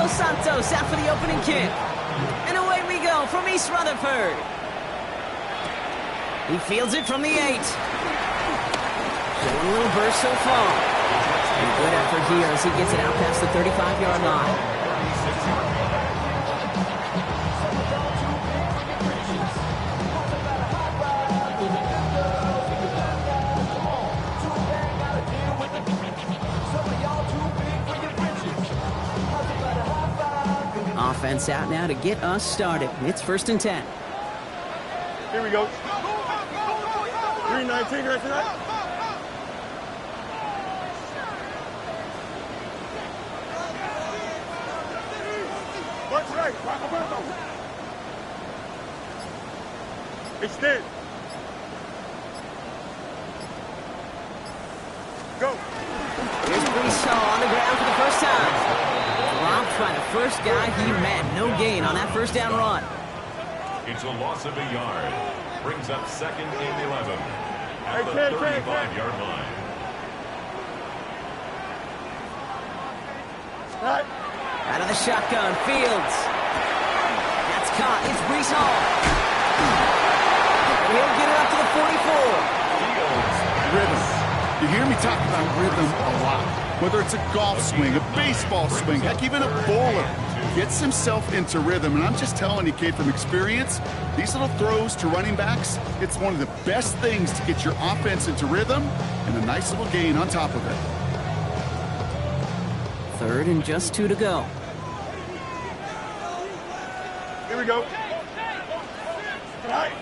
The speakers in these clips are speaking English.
Los Santos out for the opening kick. And away we go from East Rutherford. He fields it from the 8. Showing a little burst so far. And a good effort here as he gets it out past the 35-yard line. Offense out now to get us started. It's 1st and 10. Here we go. 319 right tonight. What's right? Extend. Go. Here's Brees Hall on the ground for the first time. Dropped by the first guy he met. No gain on that first down run. It's a loss of a yard. Brings up 2nd and 11 at the 35-yard line. Right. Out of the shotgun, Fields. That's caught. It's Brees Hall. He'll get it up to the 44. Rhythm. You hear me talk about rhythm a lot. Whether it's a golf swing, a baseball swing, heck, even a bowler gets himself into rhythm. And I'm just telling you, kid, from experience, these little throws to running backs, it's one of the best things to get your offense into rhythm and a nice little gain on top of it. 3rd and just 2 to go. Here we go. Right.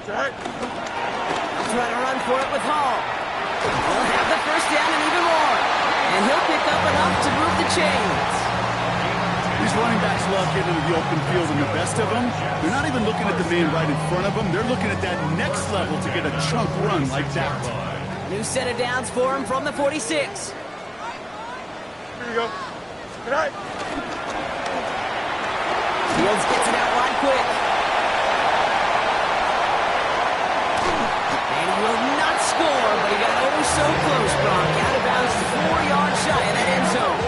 Right. Trying to run for it with Hall. He'll have the first down and even more. And he'll pick up enough to move the chains. These running backs love getting into the open field, and the best of them, they're not even looking at the man right in front of them. They're looking at that next level to get a chunk run like that. New set of downs for him from the 46. Here we go. Right. Fields gets it out wide quick. Will not score, but he got oh so close, Brock. Out of bounds 4 yards shy of that end zone.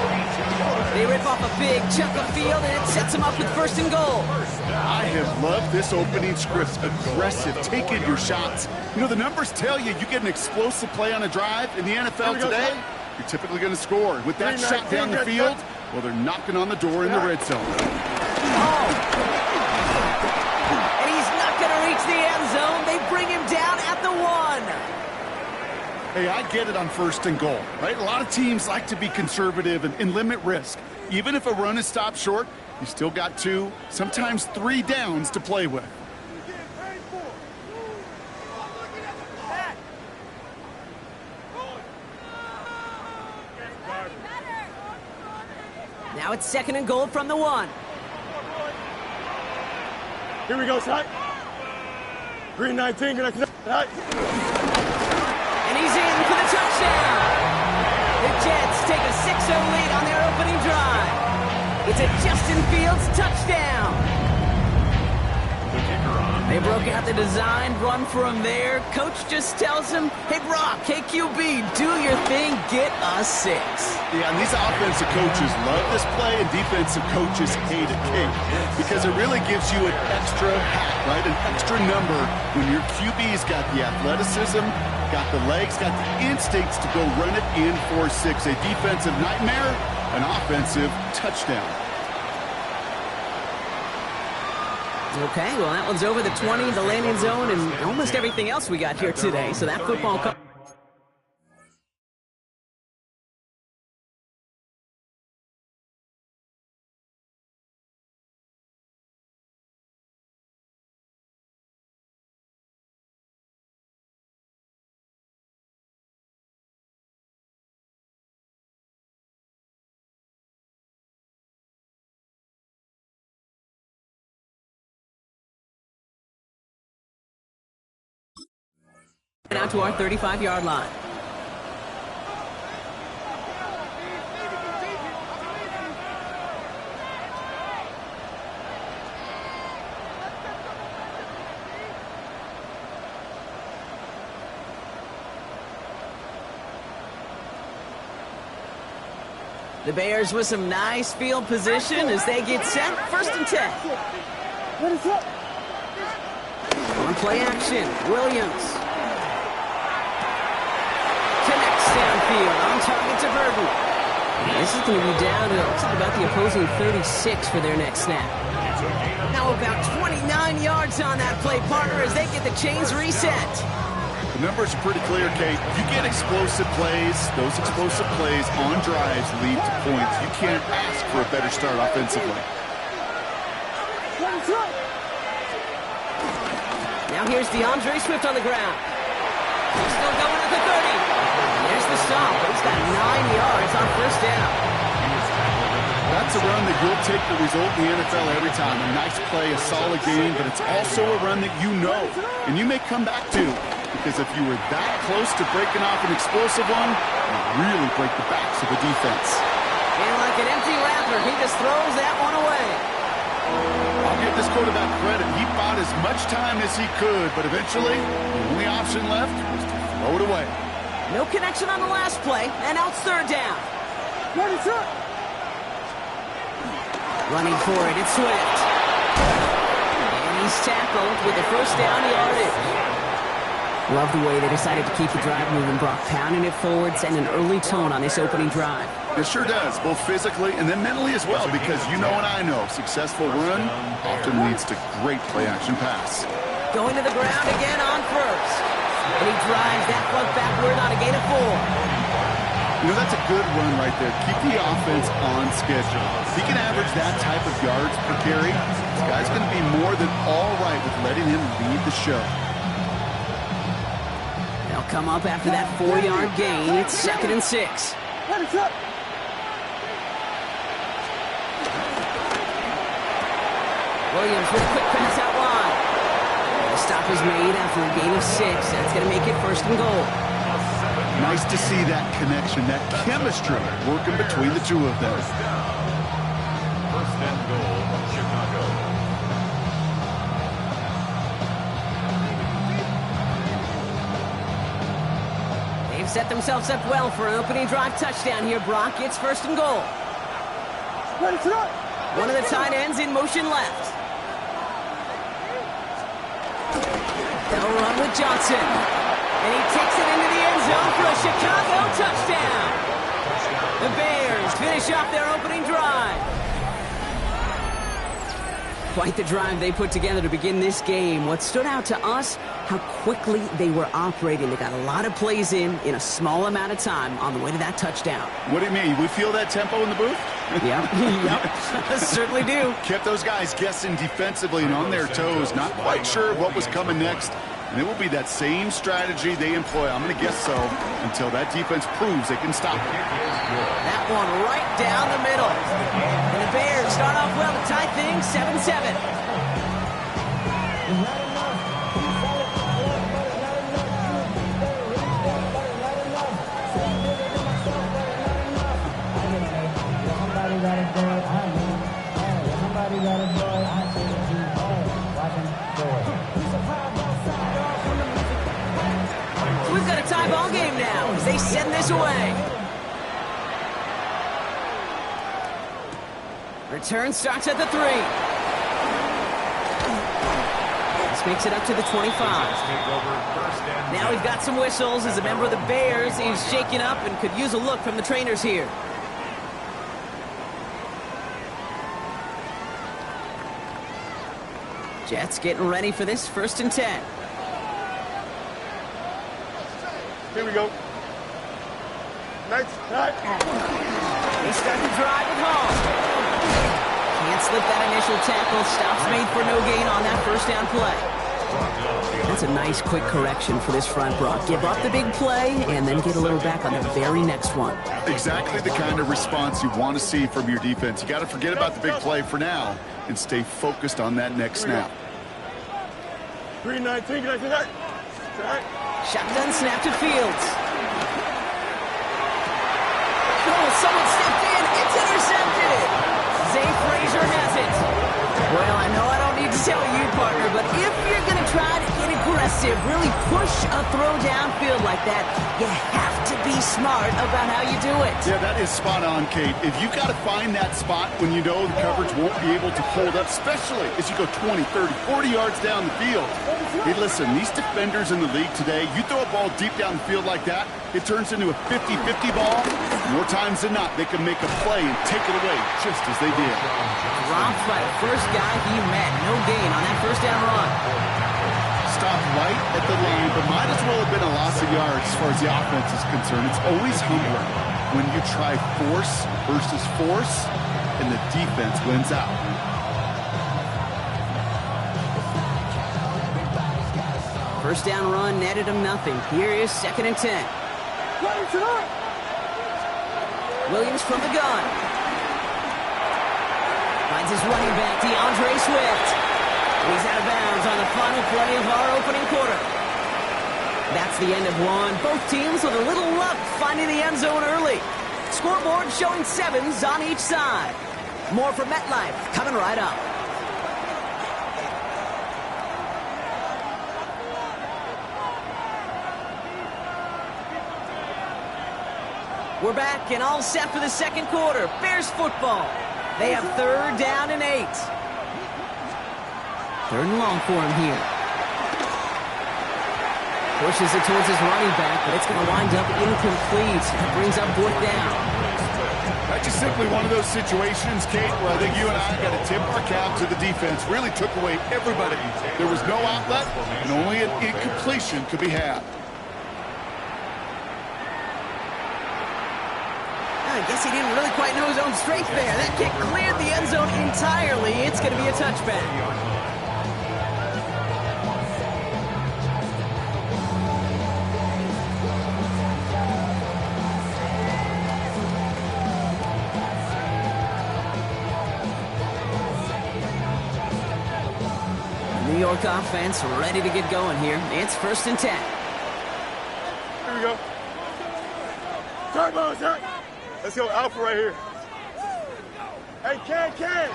They rip off a big chunk of field, and it sets him up with 1st and goal. I have loved this opening script. Aggressive, taking your shots. You know, the numbers tell you get an explosive play on a drive in the NFL today, you're typically going to score. With that shot down the field, well, they're knocking on the door in the red zone. Oh. And he's not going to reach the end zone. They bring him down at the 1. Hey, I get it on 1st and goal, right? A lot of teams like to be conservative and limit risk. Even if a run is stopped short, you still got 2, sometimes 3 downs to play with. Now it's 2nd and goal from the 1. Here we go, Side. 319, good night. And he's in for the touchdown. The Jets take a 6-0 lead on their opening drive. It's a Justin Fields touchdown. The kicker on. They broke out the design run for him there. Coach just tells him, hey, Brock, hey, QB, do your thing, get us 6. Yeah, and these offensive coaches love this play, and defensive coaches hate it, because it really gives you an extra hat, right? An extra number when your QB's got the athleticism, got the legs, got the instincts to go run it in for 6. A defensive nightmare, an offensive touchdown. Okay, well, that one's over the 20, the landing zone, and almost everything else we got here today. So that football... out to our 35-yard line. The Bears with some nice field position as they get set. 1st and 10. On play action, Williams. Connects downfield, on target to Burton. This is going to be down to about the opposing 36 for their next snap. Now about 29 yards on that play, partner, as they get the chains reset. The numbers are pretty clear, Kate. You get explosive plays. Those explosive plays on drives lead to points. You can't ask for a better start offensively. Now here's DeAndre Swift on the ground. He's still going at the 30. There's the stop, but he's got 9 yards on 1st down. That's a run that you'll take the result in the NFL every time. A nice play, a solid game, but it's also a run that you know and you may come back to. Because if you were that close to breaking off an explosive one, you really break the backs of the defense. And like an empty wrapper, he just throws that one away. I'll give this quarterback credit. He bought as much time as he could, but eventually, the only option left was to throw it away. No connection on the last play, and now it's 3rd down. Running for it, it's Swift. And he's tackled with the 1st down yardage. Love the way they decided to keep the drive moving, Brock, pounding it forward, setting an early tone on this opening drive. It sure does, both physically and then mentally as well, because you know and I know, successful run often leads to great play-action pass. Going to the ground again on 1st. And he drives that punt backward on a gain of 4. You know, that's a good run right there. Keep the offense on schedule. If he can average that type of yards per carry, this guy's going to be more than all right with letting him lead the show. They'll come up after that 4-yard gain. It's 2nd and 6. Williams with a quick pass out wide. The stop is made after a gain of 6. That's going to make it 1st and goal. Nice to see that connection, that chemistry working between the two of them. 1st and goal, Chicago. They've set themselves up well for an opening drive touchdown here, Brock. It's 1st and goal. One of the tight ends in motion left. They'll run with Johnson. And he takes it into the end zone for a Chicago touchdown. The Bears finish off their opening drive. Quite the drive they put together to begin this game. What stood out to us, how quickly they were operating. They got a lot of plays in a small amount of time on the way to that touchdown. What do you mean? We feel that tempo in the booth? Yep, certainly do. Kept those guys guessing defensively and on their toes, not quite sure what was coming next. And it will be that same strategy they employ, I'm going to guess so, until that defense proves they can stop it. That one right down the middle. And the Bears start off well to tie things 7-7. We've got a tie ball game now as they send this away. Return starts at the 3. This makes it up to the 25. Now we've got some whistles as a member of the Bears is shaking up and could use a look from the trainers here. Jets getting ready for this 1st and 10. Here we go. Nice. They start the drive with Hall. Can't slip that initial tackle. Stops made for no gain on that 1st down play. That's a nice quick correction for this front, Brock. Give up the big play and then get a little back on the very next one. Exactly the kind of response you want to see from your defense. You got to forget about the big play for now and stay focused on that next snap. 3-19, can I do that? Shotgun snap to Fields. Oh, someone stepped in. It's intercepted. Zay Frazier has it. Well, I know I don't need to tell you, partner, but if you're going to try to get a aggressive, really push a throw downfield like that. You have to be smart about how you do it. Yeah, that is spot on, Kate. If you've got to find that spot when you know the coverage won't be able to hold up, especially as you go 20, 30, 40 yards down the field. Hey, listen, these defenders in the league today, you throw a ball deep down the field like that, it turns into a 50-50 ball. More times than not, they can make a play and take it away just as they did. Dropped by the first guy he met. No gain on that first down run. Stopped right at the line, but might as well have been a loss of yards as far as the offense is concerned. It's always humbling when you try force versus force, and the defense wins out. First down run netted him nothing. Here is 2nd and 10. Williams from the gun. Finds his running back, DeAndre Swift. He's out of bounds on the final play of our opening quarter. That's the end of one. Both teams with a little luck finding the end zone early. Scoreboard showing 7s on each side. More from MetLife coming right up. We're back and all set for the second quarter. Bears football. They have 3rd down and 8. 3rd and long for him here. Pushes it towards his running back, but it's going to wind up incomplete. That brings up 4th down. That's just simply one of those situations, Kate, where I think you and I got to tip our cap to the defense. Really took away everybody. There was no outlet, and only an incompletion could be had. I guess he didn't really quite know his own strength there. That kick cleared the end zone entirely. It's going to be a touchback. New York offense ready to get going here. It's 1st and 10. Here we go. Turbo, sir. Let's go Alpha right here. Hey, Ken. Tonight.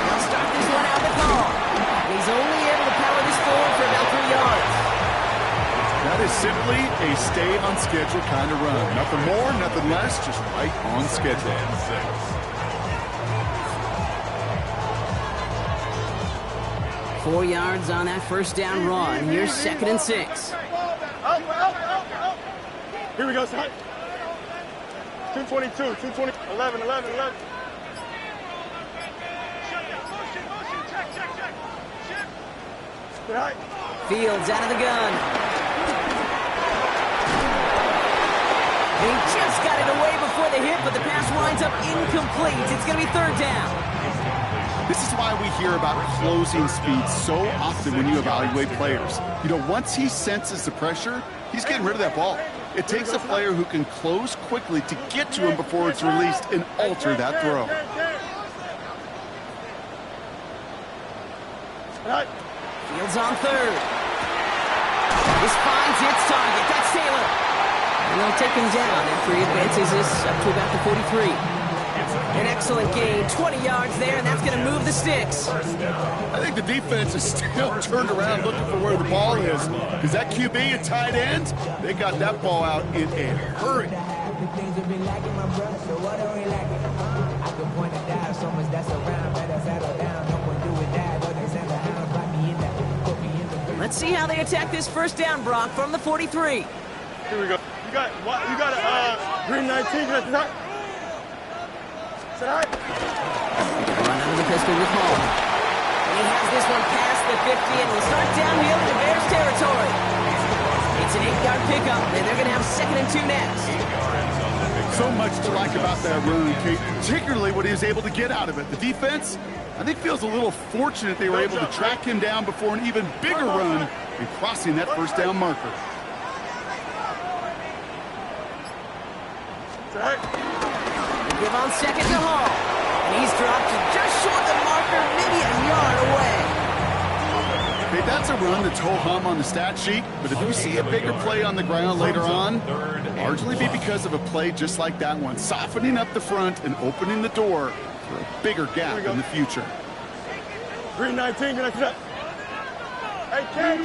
He'll start this one out the call. He's only able to power this forward for about 3 yards. That is simply a stay on schedule kind of run. Nothing more, nothing less, just right on schedule. 4 yards on that first down run. Here's 2nd and 6. Here we go, son. 222, 220, 11. Check. Fields out of the gun. He just got it away before the hit, but the pass winds up incomplete. It's going to be 3rd down. This is why we hear about closing speed so often when you evaluate players. You know, once he senses the pressure, he's getting rid of that ball. It takes a player who can close quickly to get to him before it's released and alter that throw. Fields on 3rd. This finds its target. That's Taylor. And they'll take him down after he advances this up to about the 43. An excellent gain. 20 yards there, and that's going to move the sticks. I think the defense is still turned around looking for where the ball is. Because that QB and tight end, they got that ball out in a hurry. Let's see how they attack this first down, Brock, from the 43. Here we go. You got a green 19. Tonight. Run under the pistol with Hall. And he has this one past the 50 and will start downhill into Bears territory. It's an 8-yard pickup, and they're going to have 2nd and 2 next. So much to like about that run, Kate, particularly what he was able to get out of it. The defense, I think, feels a little fortunate they were able to track him down before an even bigger run and crossing that first down marker. Give on 2nd to Hall. And he's dropped just short the marker, maybe a yard away. Hey, that's a run that's ho-hum on the stat sheet, but if you see a bigger play on the ground later on, it'll largely be because of a play just like that one, softening up the front and opening the door for a bigger gap in the future. Green 19, connect to that. Hey, Ken.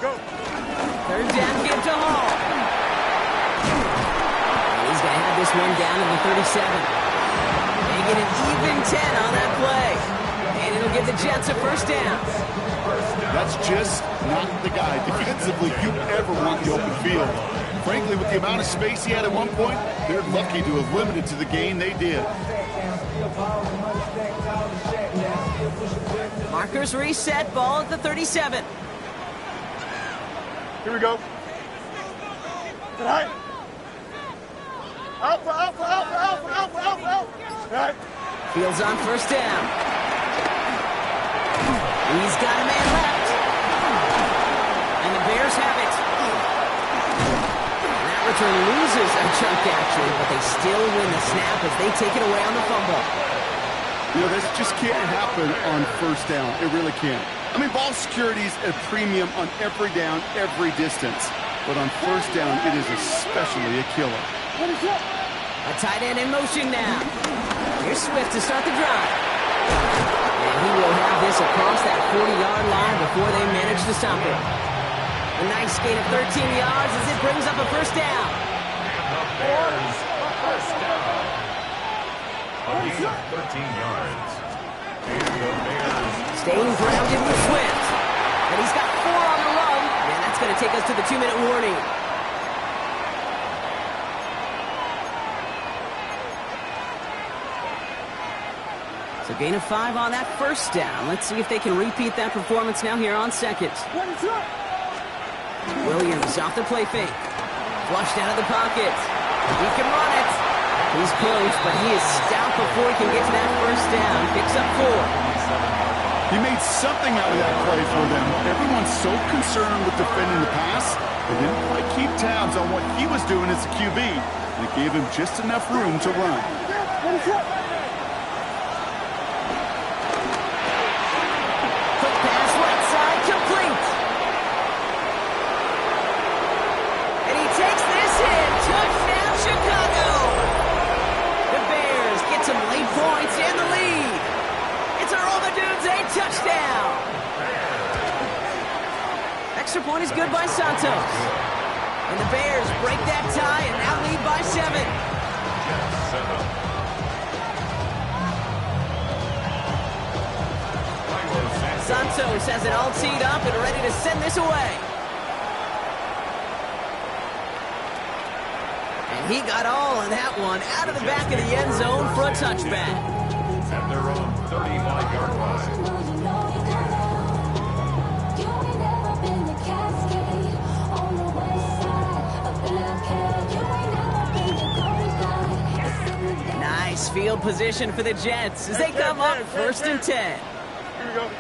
Go. Third down, give to Hall. And he's going to have this one down in the 37. They get an even 10 on that play. And it'll give the Jets a first down. That's just not the guy defensively you ever want the open field. Frankly, with the amount of space he had at one point, they're lucky to have limited to the gain they did. Markers reset, ball at the 37. Here we go. Good high. Alpha. Right. Fields on first down. He's got a man left. And the Bears have it. And that return loses a chunk action, but they still win the snap as they take it away on the fumble. You know, this just can't happen on first down. It really can't. I mean, ball security's a premium on every down, every distance. But on first down, it is especially a killer. A tight end in motion now. Here's Swift to start the drive. And he will have this across that 40-yard line before they manage to stop him. A nice gain of 13 yards as it brings up a first down. And the Bears, first down. A gain of 13 yards. And the Bears Staying grounded with Swift. And he's got 4 on the run. And that's going to take us to the 2-minute warning. So gain of 5 on that first down. Let's see if they can repeat that performance now here on second. Williams off the play fake. Flushed out of the pocket. He can run it. He's close, but he is stout before he can get to that first down. Picks up 4. He made something out of that play for them. Everyone's so concerned with defending the pass, they didn't quite keep tabs on what he was doing as a QB. And it gave him just enough room to run. Quick pass right side, complete. And he takes this in. Touchdown, Chicago. The Bears get some late points and the lead. It's a Romadunze touchdown. Extra point is good by Santos. And the Bears break that tie and now lead by 7. Santos has it all teed up and ready to send this away. And he got all of that one out of the back of the end zone for a touchback. at their own 35-yard line. Nice field position for the Jets as they come up 1st and 10. Here we go.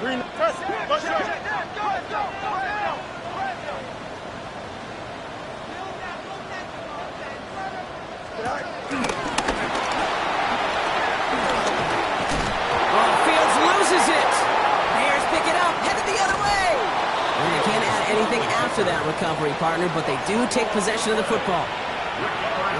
Green. Press it. Go, Oh, Fields loses it. Bears pick it up, headed the other way. And they can't add anything after that recovery, partner, but they do take possession of the football.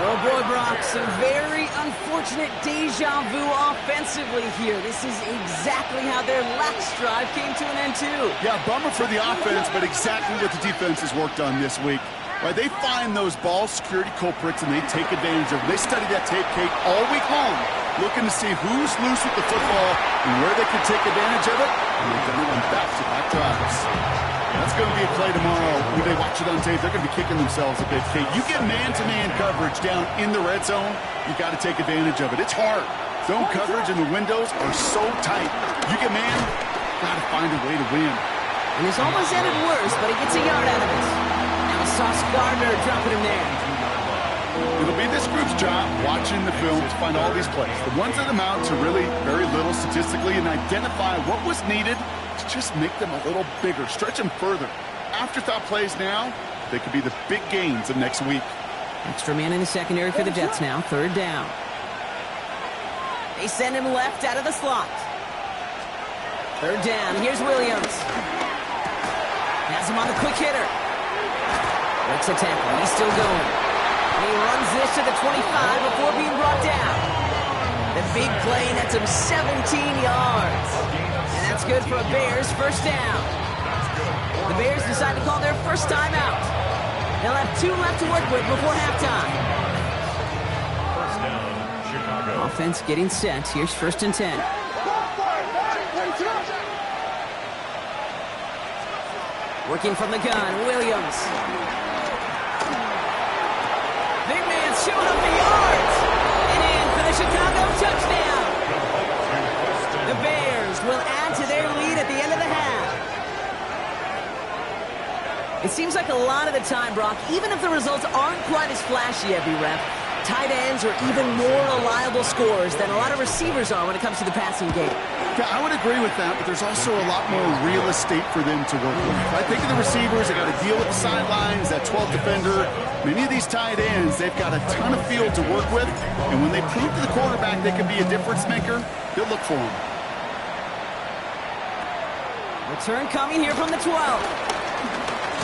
Oh boy, Brock, some very unfortunate deja vu offensively here. This is exactly how their last drive came to an end too. Yeah, bummer for the offense, but exactly what the defense has worked on this week. Right, they find those ball security culprits and they take advantage of them. They study that tape, Kate, all week long, looking to see who's loose with the football and where they can take advantage of it. And they've done it on back-to-back drives. That's going to be a play tomorrow. When they watch it on tape, they're going to be kicking themselves a bit, Kate. You get man-to-man coverage down in the red zone, you got to take advantage of it. It's hard. Zone coverage and the windows are so tight. You get man, got to find a way to win. And it's almost ended worse, but he gets a yard out of it. Now Sauce Gardner dropping him there. It'll be this group's job watching the film to find all these plays. The ones that amount to really very little statistically and identify what was needed to just make them a little bigger, stretch them further. Afterthought plays now, they could be the big gains of next week. Extra man in the secondary for the Jets now, 3rd down. They send him left out of the slot. 3rd down, here's Williams. Has him on the quick hitter. Breaks a tackle, he's still going. He runs this to the 25 before being brought down. The big play nets him 17 yards. And that's good for a Bears first down. The Bears decide to call their first timeout. They'll have 2 left to work with before halftime. First down, Chicago. Offense getting set. Here's 1st and 10. Working from the gun, Williams. Big man showing up the yards. And in for the Chicago touchdown. The Bears will add to their lead at the end of the half. It seems like a lot of the time, Brock, even if the results aren't quite as flashy every rep, tight ends are even more reliable scorers than a lot of receivers are when it comes to the passing game. Yeah, I would agree with that, but there's also a lot more real estate for them to work with. I think of the receivers, they got to deal with the sidelines, that 12th defender. Many of these tight ends, they've got a ton of field to work with, and when they prove to the quarterback they can be a difference maker, they'll look for them. Return coming here from the 12.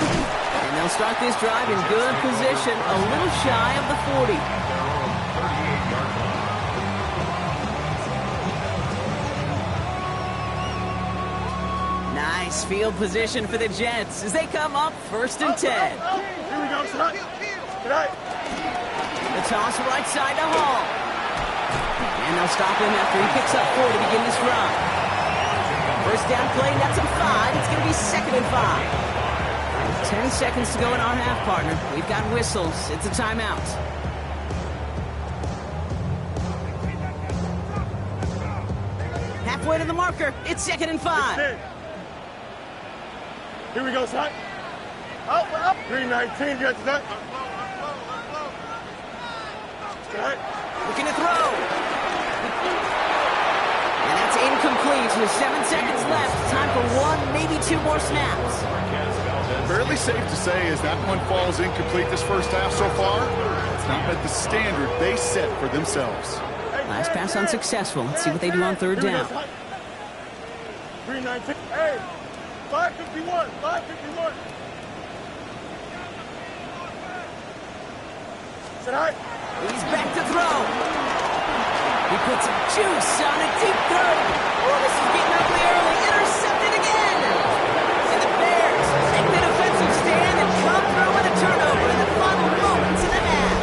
And they'll start this drive in good position, a little shy of the 40. 38-yard line. Nice field position for the Jets as they come up 1st and 10. Here we go, son. Tonight. The toss right side to Hall. And they'll stop him after he picks up 4 to begin this drive. First down play, nets him 5. It's going to be 2nd and 5. 10 seconds to go in our half, partner. We've got whistles. It's a timeout. Halfway to the marker. It's 2nd and 5. Here we go, son. Up. 319, you got that. Looking to throw. And that's incomplete with 7 seconds left. Time for 1, maybe 2 more snaps. Fairly safe to say as that one falls incomplete this first half so far, it's not met the standard they set for themselves. Last pass unsuccessful. Let's see what they do on 3rd down. 319. Hey, 551. 551. Sit high. He's back to throw. He puts some juice on a deep throw. Oh, this is getting ugly early. Intercepted again. And the Bears take the defensive stand and come through with a turnover in the final moments of the half.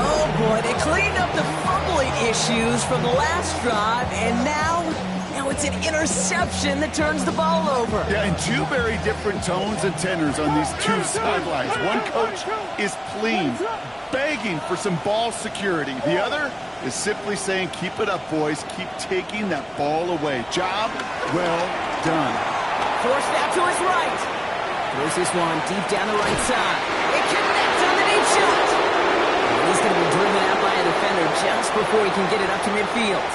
Oh boy, they cleaned up the fumbling issues from the last drive, and now it's an interception that turns the ball over. Yeah, and 2 very different tones and tenors on these 2 sidelines. One coach is pleased, begging for some ball security. The other is simply saying, keep it up, boys. Keep taking that ball away. Job well done. Forced out to his right. Throws this one deep down the right side. It connects on the deep shot. And he's going to be driven out by a defender just before he can get it up to midfield.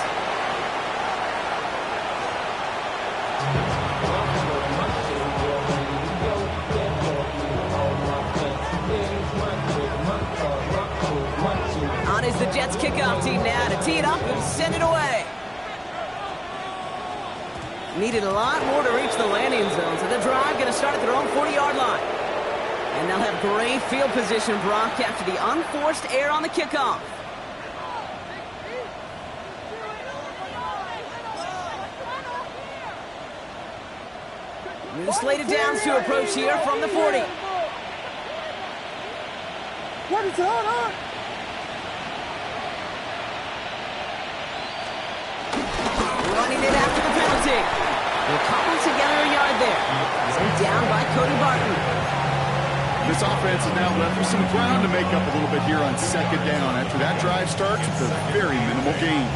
On is the Jets kickoff team now to tee it up and send it away. Needed a lot more to reach the landing zone, so the drive going to start at their own 40-yard line. And they'll have great field position, Brock, after the unforced error on the kickoff. New slated downs to approach here from the 40. What is going on? Running it after the penalty. They'll cobble together a yard there. Sent down by Cody Barton. This offense is now left with some ground to make up a little bit here on 2nd down after that drive starts with a very minimal gain.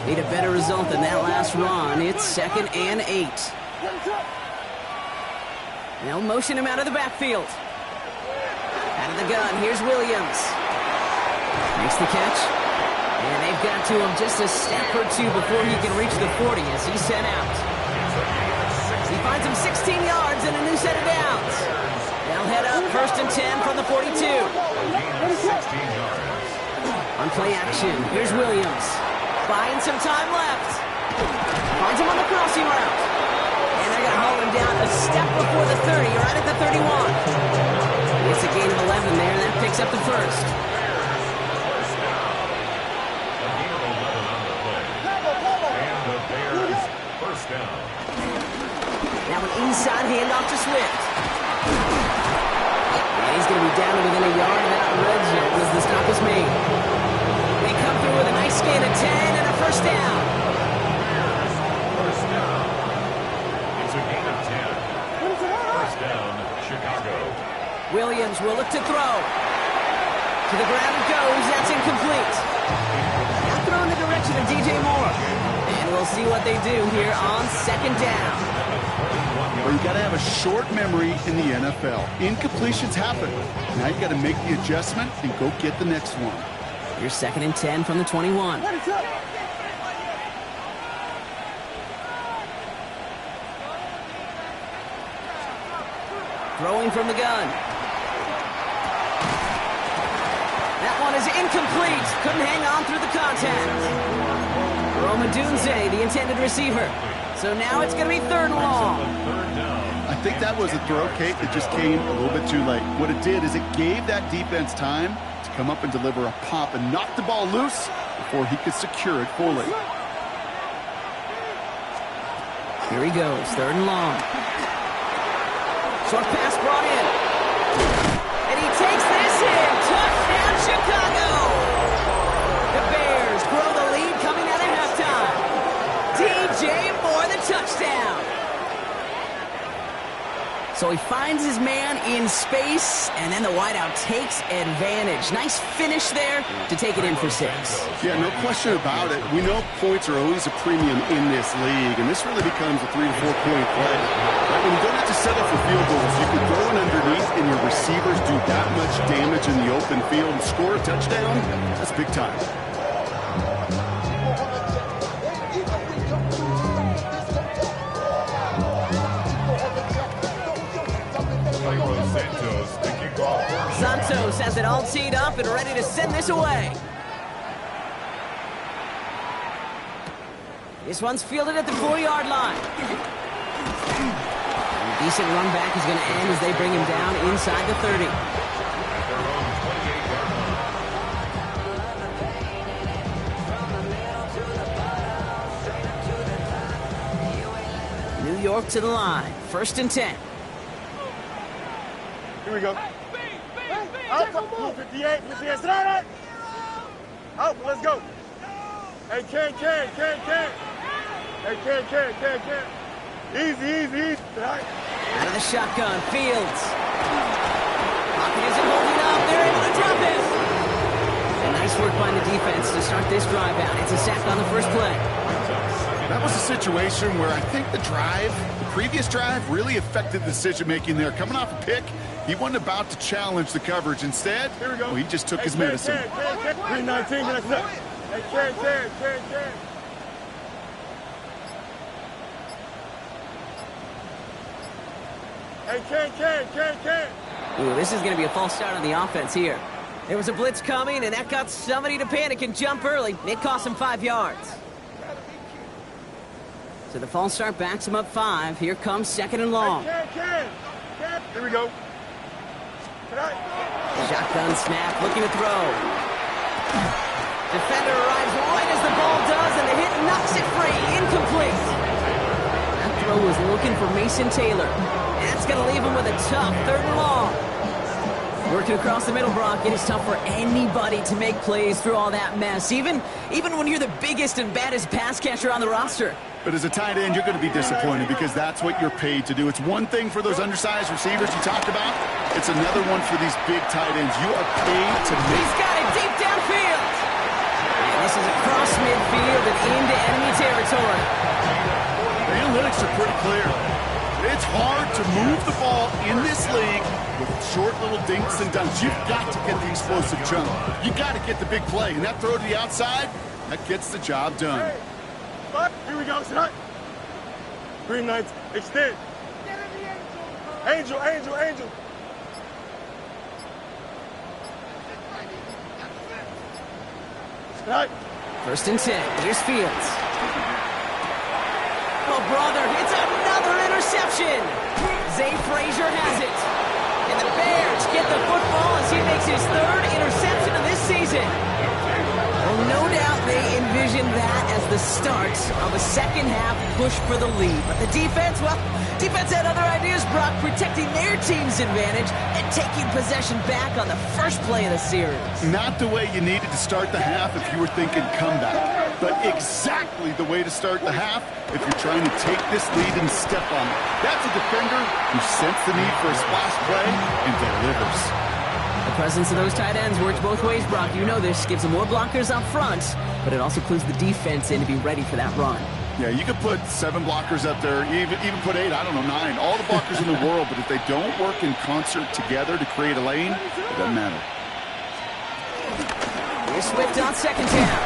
Need a better result than that last run. It's 2nd and 8. They'll motion him out of the backfield. Out of the gun, here's Williams. Makes the catch. And they've got to him just a step or 2 before he can reach the 40 as he's sent out. He finds him 16 yards and a new set of downs. They'll head up 1st and 10 from the 42. 16 yards. On play action, here's Williams. Buying some time left. Finds him on the crossing route. And they're going to haul him down a step before the 30, right at the 31. It's a gain of 11 there, and that picks up the first. First down. A gain of 11 on the play. And the Bears first down. Now an inside handoff to Swift. And he's going to be down to within a yard of that red zone as the stop is made. They come through with a nice gain of 10 and a first down. Bears first down. It's a gain of 10. First down, Chicago. Williams will look to throw. To the ground it goes. That's incomplete. Now throw in the direction of DJ Moore. And we'll see what they do here on second down. Well, you got to have a short memory in the NFL. Incompletions happen. Now you got to make the adjustment and go get the next one. Here's second and 10 from the 21. Throwing from the gun. That one is incomplete. Couldn't hang on through the contact. Roma Dunze, the intended receiver. So now it's going to be third and long. I think that was a throw, Kate, that just came a little bit too late. What it did is it gave that defense time to come up and deliver a pop and knock the ball loose before he could secure it fully. Here he goes, third and long. Short pass brought in. And he takes this in. Touchdown, Chicago! The Bears grow the lead coming out of halftime. DJ Moore, the touchdown. So he finds his man in space, and then the wideout takes advantage. Nice finish there to take it in for 6. Yeah, no question about it. We know points are always a premium in this league, and this really becomes a 3 to 4 point play. When you don't have to settle for field goals, you can throw it underneath, and your receivers do that much damage in the open field and score a touchdown. That's big time. Santos has it all teed up and ready to send this away. This one's fielded at the 4-yard line. And a decent run back is going to end as they bring him down inside the 30. New York to the line. First and 10. Here we go. Out, 58, 58, straight. Out, let's go. Hey, Ken. Hey, Ken. Easy. Right. Out of the shotgun, Fields. Pocket isn't holding up. They're able to drop it. And nice work by the defense to start this drive out. It's a sack on the first play. That was a situation where I think the previous drive, really affected the decision-making there. Coming off a pick, he wasn't about to challenge the coverage. Instead, here we go. Well, he just took his medicine. 319, get us up. Hey, Ken. Hey, Ken. Ooh, this is going to be a false start on the offense here. There was a blitz coming, and that got somebody to panic and jump early. It cost him 5 yards. So the false start backs him up 5. Here comes second and long. Ken. Here we go. Shotgun snap, looking to throw. Defender arrives right as the ball does, and the hit knocks it free. Incomplete. That throw was looking for Mason Taylor. That's going to leave him with a tough third and long. Working across the middle, Brock, it is tough for anybody to make plays through all that mess, even when you're the biggest and baddest pass catcher on the roster. But as a tight end, you're going to be disappointed because that's what you're paid to do. It's one thing for those undersized receivers you talked about. It's another one for these big tight ends. You are paid to make. He's got it deep downfield. And this is across midfield and into enemy territory. The analytics are pretty clear. It's hard to move the ball in this league with short little dinks and dunks. You've got to get the explosive chunk. You got to get the big play. And that throw to the outside, that gets the job done. Here we go, son. Green Knights, extend. Angel. First and 10. Here's Fields. Oh, brother, it's another interception. Zay Frazier has it. And the Bears get the football as he makes his third interception of this season. Well, no doubt they envisioned that as the start of a second-half push for the lead. But the defense, well, defense had other ideas, Brock, protecting their team's advantage and taking possession back on the first play of the series. Not the way you needed to start the half if you were thinking comeback, but exactly the way to start the half if you're trying to take this lead and step on it. That's a defender who sensed the need for a splash play and delivers. The presence of those tight ends works both ways, Brock. You know this. Gives them more blockers up front, but it also clues the defense in to be ready for that run. Yeah, you could put 7 blockers up there, even put 8, I don't know, 9. All the blockers in the world, but if they don't work in concert together to create a lane, it doesn't matter. Here's Swift on second down.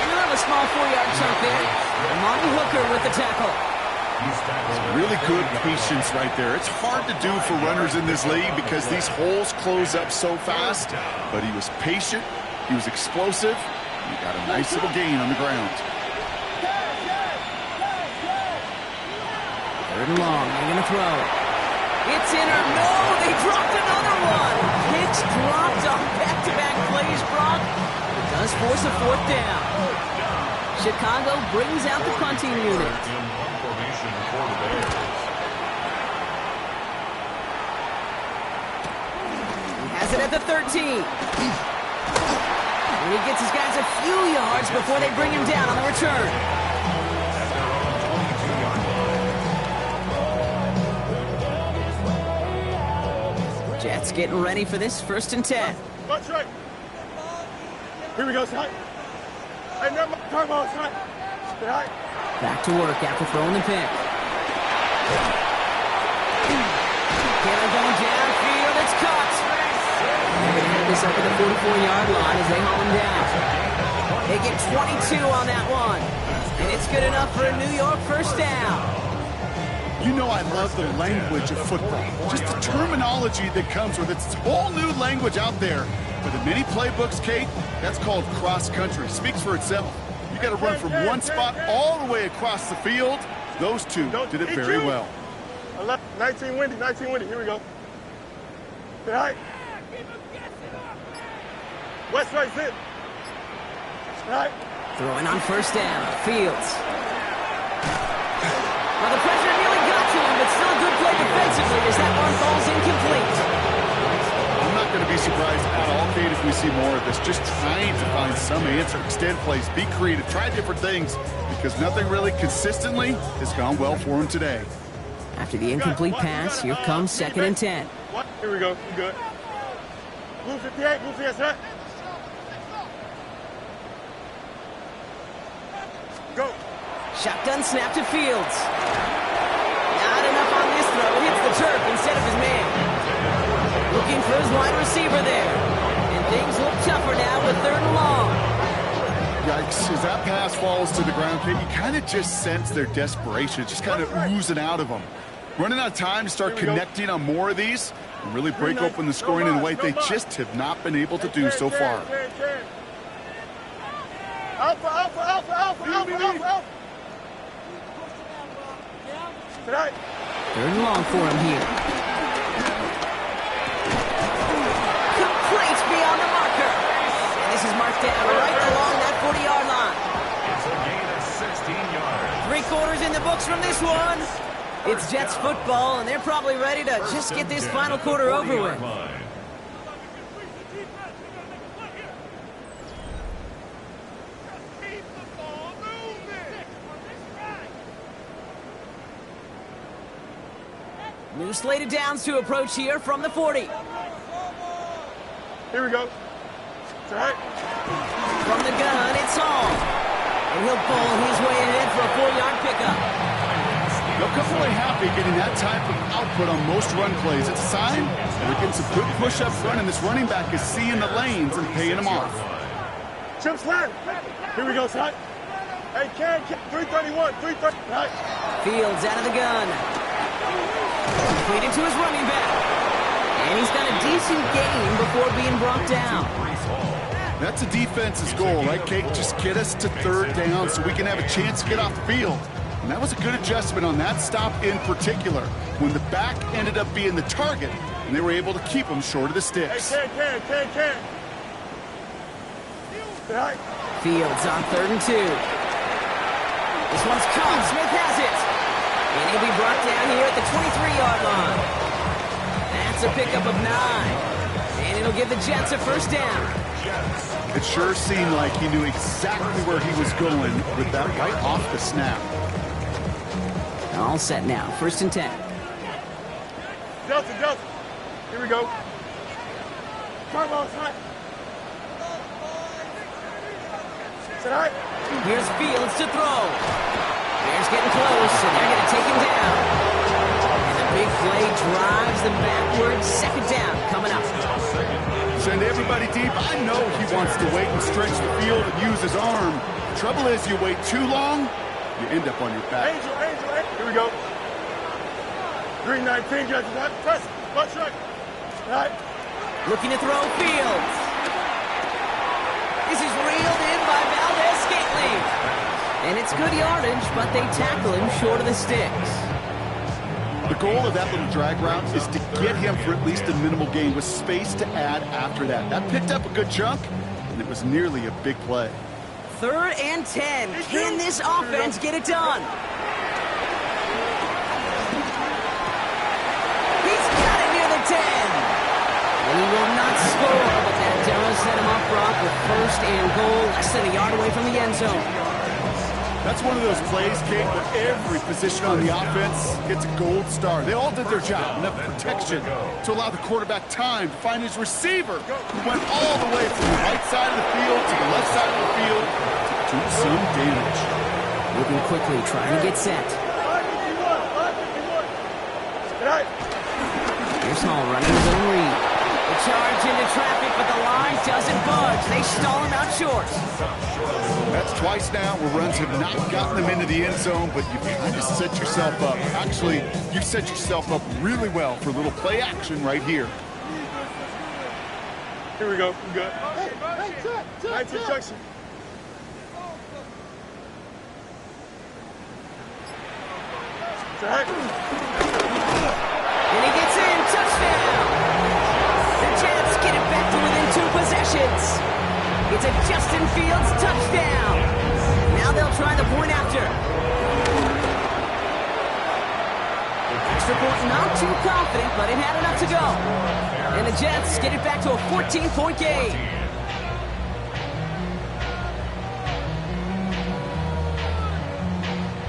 Another small 4-yard chunk there. Monty Hooker with the tackle. Really good patience right there. It's hard to do for runners in this league because these holes close up so fast. But he was patient, he was explosive, and he got a nice little gain on the ground. Third and long, they're going to throw. It's in or no, they dropped another one. Hicks dropped on back-to-back plays, Brock. It does force a fourth down. Chicago brings out the punting unit. He has it at the 13. And he gets his guys a few yards before they bring him down on the return. Jets getting ready for this first and 10. Watch right. Here we go, son. Hey, never mind. Turn on, son. Stay high. Back to work after throwing the pick. Taylor going downfield. It's caught. They're going to head this up at the 44-yard line as they haul him down. They get 22 on that one. And it's good enough for a New York first down. You know I love the language of football. Just the terminology that comes with it. It's a whole new language out there. But in many playbooks, Kate, that's called cross-country. Speaks for itself. You got to run from one spot all the way across the field. Those two did it very well. 19 windy, 19 windy. Here we go. Stay high. West right, sit. Stay high. Throwing on first down. Fields. Well, the pressure nearly got to him, but still a good play defensively as that one falls incomplete. I'm not going to be surprised at all, Kate, if we see more of this. Just trying to find some answer. Extend plays, be creative, try different things, because nothing really consistently has gone well for him today. After the incomplete pass, here comes second and 10. Here we go. You good. Blue 58, blue 58, set. Go. Shotgun snap to Fields. Not enough on this throw. It hits the turf instead of his man. Looking for his wide receiver there. And things look tougher now with third and long. Yikes. As that pass falls to the ground, Kate, you kind of just sense their desperation. It's just kind of oozing out of them. Running out of time to start connecting on more of these and really break open the scoring in a way they just have not been able to do so far. Alpha. Tonight. Third and long for him here. Complete beyond the marker. And this is marked down right along that 40-yard line. It's a gain of 16 yards. 3 quarters in the books from this one. It's Jets football, and they're probably ready to just get this final quarter over with. New slated downs to approach here from the 40. Here we go. Tonight. From the gun, it's Hall. And he'll pull his way ahead for a 4-yard pickup. They'll come away happy getting that type of output on most run plays. It's a sign that they're getting some good push up front, and this running back is seeing the lanes and paying them off. Chip slant. Here we go, son. Hey, Ken, 331, 330. Right. Fields out of the gun. Completed to his running back. And he's got a decent gain before being brought down. That's a defense's goal, right, Kate? Just get us to third down so we can have a chance to get off the field. And that was a good adjustment on that stop in particular, when the back ended up being the target, and they were able to keep him short of the sticks. Hey, Ken. Fields on 3rd and 2. This one's caught. Smith has it. And he'll be brought down here at the 23-yard line. That's a pickup of 9. And it'll give the Jets a first down. It sure seemed like he knew exactly where he was going with that right off the snap. All set now. 1st and 10. Delta. Here we go. Carlos, hot. Sit high. Here's Fields to throw. Bears getting close, and they're going to take him down. And the big play drives them backwards. 2nd down coming up. Send everybody deep. I know he wants to wait and stretch the field and use his arm. The trouble is, you wait too long, you end up on your back. Angel. Here we go. Green 19, judges. Press. Watch right. Right. Looking to throw Fields. This is reeled in by Valdez-Scantling. And it's good yardage, but they tackle him short of the sticks. The goal of that little drag route is to get him for at least a minimal gain with space to add after that. That picked up a good chunk, and it was nearly a big play. 3rd and 10. Can this offense get it done? He's got it near the 10. And he will not score, but that does set him up, Brock, with 1st and goal, less than a yard away from the end zone. That's one of those plays, Kate, where every position on the offense gets a gold star. They all did their job. Enough protection to allow the quarterback time to find his receiver, who went all the way from the right side of the field to the left side of the field to do some damage. Moving quickly, trying to get set. Here's Hall running his own read. The charge into traffic, but the line doesn't budge. They stall him out short. That's twice now where runs have not gotten them into the end zone, but you've kind of set yourself up. Actually, you've set yourself up really well for a little play action right here. Here we go. We good. Nice instruction. And he gets in. Touchdown. The Jets get it back to within 2 possessions. It's a Justin Fields touchdown. Now they'll try the point after. Extra point, not too confident, but it had enough to go. And the Jets get it back to a 14-point game.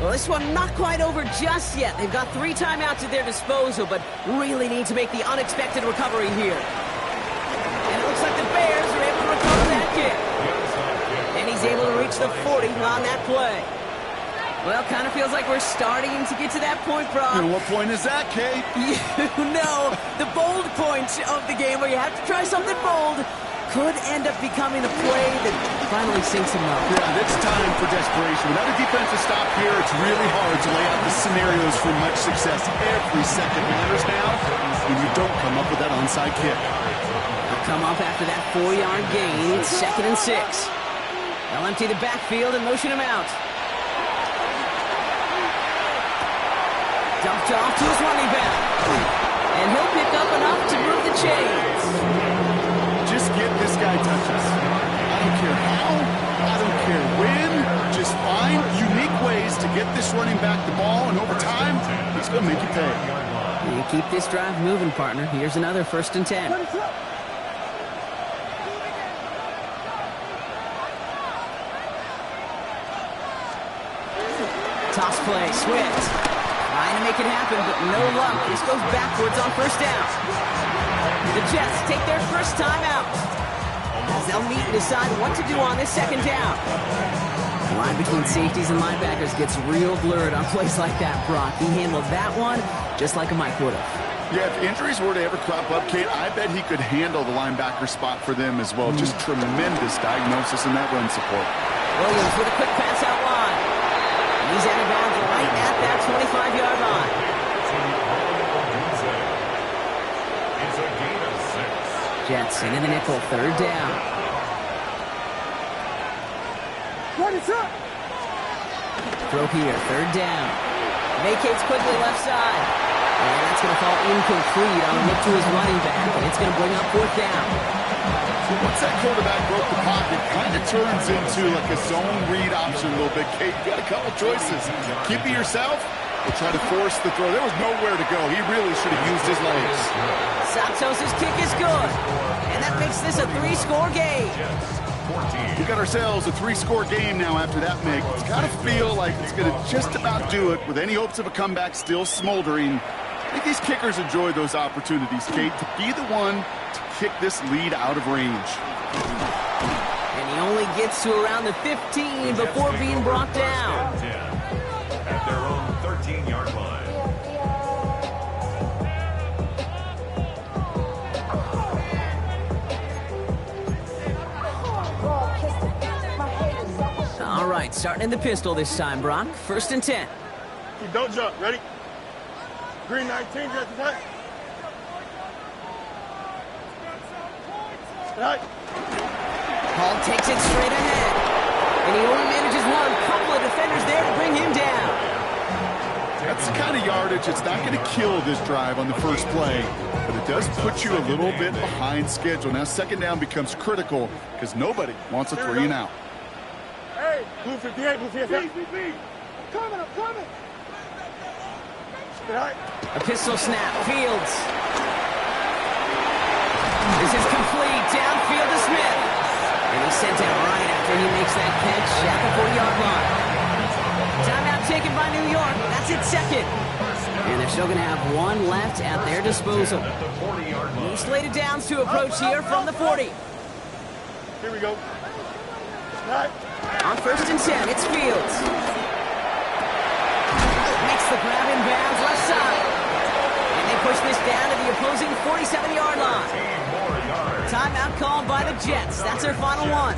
Well, this one not quite over just yet. They've got 3 timeouts at their disposal, but really need to make the unexpected recovery here. And it looks like the Bears are able to recover that kick. And he's able to reach the 40 on that play. Well, kind of feels like we're starting to get to that point, Brock. And what point is that, Kate? You know, the bold point of the game where you have to try something bold could end up becoming a play that finally sinks him up. Yeah, it's time for desperation. Without a defensive stop here, it's really hard to lay out the scenarios for much success. Every second matters now when you don't come up with that onside kick. They'll come up after that 4-yard gain. It's 2nd and 6. They'll empty the backfield and motion him out. Dumped off to his running back. And he'll pick up enough to move the chains. Just get this guy touches. I don't care how, I don't care when. Just find unique ways to get this running back the ball, and over time, he's going to make you pay. You keep this drive moving, partner. Here's another 1st and 10. Toss play, Swift. Trying to make it happen, but no luck. This goes backwards on 1st down. The Jets take their first time out as they'll meet and decide what to do on this 2nd down. The line between safeties and linebackers gets real blurred on plays like that, Brock. He handled that one just like a Mike would have. Yeah, if injuries were to ever crop up, Kate, I bet he could handle the linebacker spot for them as well. Just tremendous diagnosis in that run support. Williams with a quick pass out wide. He's out of bounds right at that 25-yard line. Jets into the nickel, 3rd down. Throw here, third down. Vacates quickly left side. And that's going to fall incomplete on a look to his running back, and it's going to bring up fourth down. Once that quarterback broke the pocket, kind of turns into like a zone read option a little bit. Kate, you got a couple choices. Keep it yourself or try to force the throw. There was nowhere to go. He really should have used his legs. Santos' kick is good, and that makes this a 3-score game. We got ourselves a 3-score game now after that make. It's got to feel like it's going to just about do it with any hopes of a comeback still smoldering. I think these kickers enjoy those opportunities, Kate, to be the one to kick this lead out of range. And he only gets to around the 15 before being brought down. At their own 13-yard line. All right, starting in the pistol this time, Brock. 1st and 10. Don't jump. Ready? Green 19, just in time. Right. Hall takes it straight ahead. And he only manages one. Couple of defenders there to bring him down. That's the kind of yardage it's not going to kill this drive on the first play, but it does put you a little bit behind schedule. Now, 2nd down becomes critical because nobody wants a 3 and out. Hey, blue 58, blue 58. I'm coming. Right. A pistol snap. Fields. This is complete. Downfield to Smith. And he's sent out right after he makes that catch at the 40-yard line. Timeout taken by New York. That's its 2nd. And they're still going to have one left at their disposal. New slated downs to approach here from the 40. Here we go. Right. On 1st and 10, it's Fields. Makes the grab in bounds left side. And they push this down to the opposing 47-yard line. Timeout called by the Jets. That's their final one.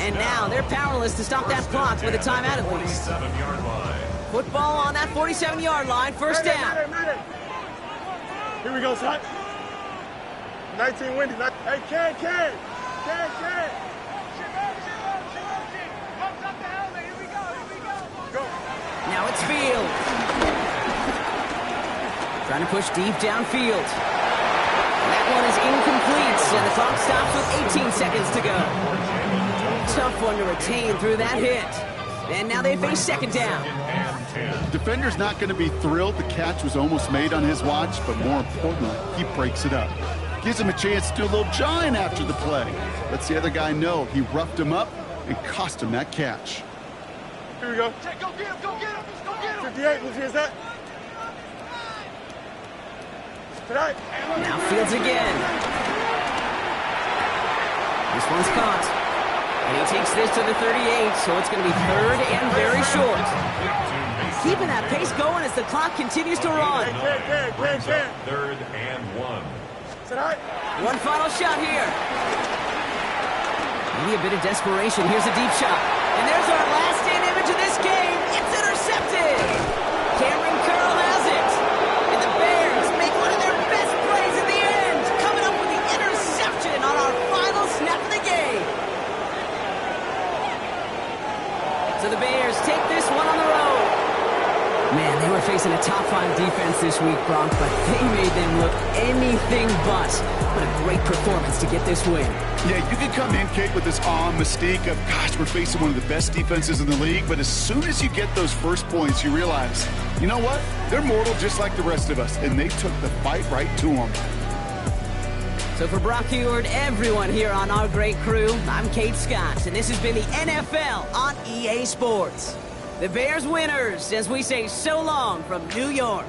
And now they're powerless to stop that clock with a timeout at least. Football on that 47-yard line. 1st down. Here we go, son. 19 Wendy's. Hey, Ken. Now it's Fields. Trying to push deep downfield. That one is incomplete, and the clock stops with 18 seconds to go. Tough one to retain through that hit. And now they face 2nd down. Defender's not going to be thrilled the catch was almost made on his watch, but more importantly, he breaks it up. Gives him a chance to do a little jawing after the play. Lets the other guy know he roughed him up and cost him that catch. Here we go. Go get him. 58, which is that? Tonight. Now Fields again. This one's caught. And he takes this to the 38, so it's going to be 3rd and very short. Keeping that pace going as the clock continues to run. Ken. 3rd and 1. Tonight. One final shot here. Maybe a bit of desperation. Here's a deep shot. And there's our last stand image of this game. It's intercepted. Cameron Curl has it. And the Bears make one of their best plays in the end. Coming up with the interception on our final snap of the game. So the Bears take this one on the road. Man, they were facing a top-5 defense this week, Bronk, but they made them look anything but. What a great performance to get this win. Yeah, you can come in, Kate, with this mystique of, gosh, we're facing one of the best defenses in the league, but as soon as you get those first points, you realize, you know what? They're mortal just like the rest of us, and they took the fight right to them. So for Brock Heward, everyone here on our great crew, I'm Kate Scott, and this has been the NFL on EA Sports. The Bears winners as we say so long from New York.